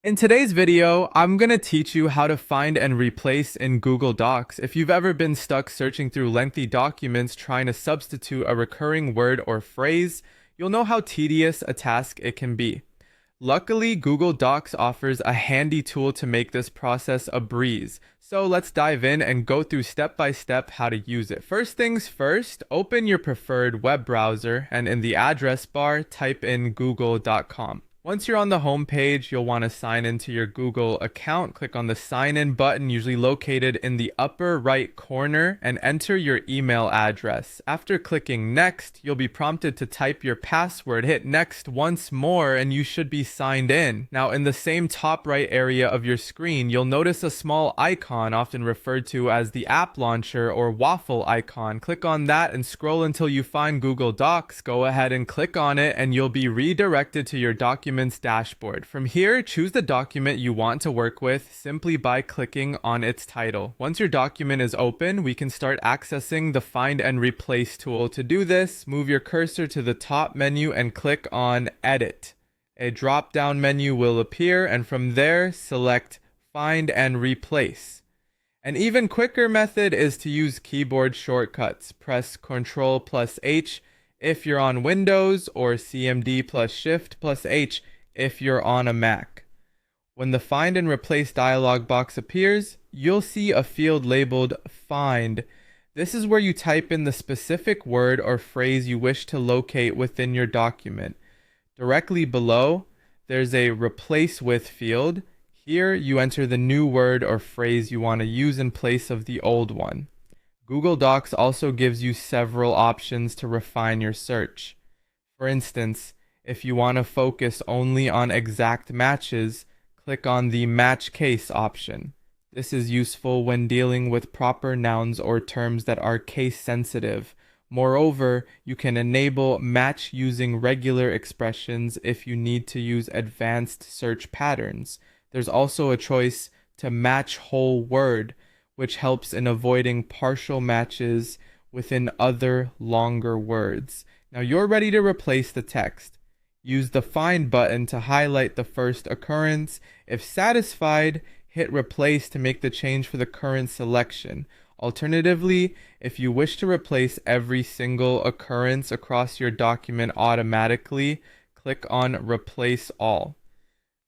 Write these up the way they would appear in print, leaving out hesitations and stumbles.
In today's video, I'm going to teach you how to find and replace in Google Docs. If you've ever been stuck searching through lengthy documents trying to substitute a recurring word or phrase, you'll know how tedious a task it can be. Luckily, Google Docs offers a handy tool to make this process a breeze. So let's dive in and go through step by step how to use it. First things first, open your preferred web browser and in the address bar, type in google.com. Once you're on the home page, you'll want to sign into your Google account. Click on the sign in button, usually located in the upper right corner, and enter your email address. After clicking next, you'll be prompted to type your password. Hit next once more, and you should be signed in. Now, in the same top right area of your screen, you'll notice a small icon, often referred to as the app launcher or waffle icon. Click on that and scroll until you find Google Docs. Go ahead and click on it, and you'll be redirected to your documents dashboard. From here, choose the document you want to work with simply by clicking on its title. Once your document is open, we can start accessing the Find and Replace tool. To do this, move your cursor to the top menu and click on Edit. A drop-down menu will appear, and from there, select Find and Replace. An even quicker method is to use keyboard shortcuts. Press Ctrl plus H if you're on Windows, or CMD plus Shift plus H if you're on a Mac. When the Find and Replace dialog box appears, you'll see a field labeled Find. This is where you type in the specific word or phrase you wish to locate within your document. Directly below, there's a Replace With field. Here, you enter the new word or phrase you want to use in place of the old one. Google Docs also gives you several options to refine your search. For instance, if you want to focus only on exact matches, click on the Match Case option. This is useful when dealing with proper nouns or terms that are case sensitive. Moreover, you can enable match using regular expressions if you need to use advanced search patterns. There's also a choice to match whole word, which helps in avoiding partial matches within other longer words. Now you're ready to replace the text. Use the Find button to highlight the first occurrence. If satisfied, hit Replace to make the change for the current selection. Alternatively, if you wish to replace every single occurrence across your document automatically, click on Replace All.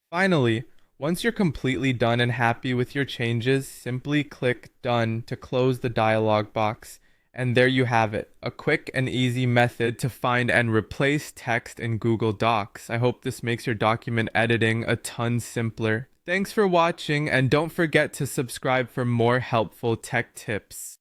Finally, once you're completely done and happy with your changes, simply click Done to close the dialog box. And there you have it, a quick and easy method to find and replace text in Google Docs. I hope this makes your document editing a ton simpler. Thanks for watching, and don't forget to subscribe for more helpful tech tips.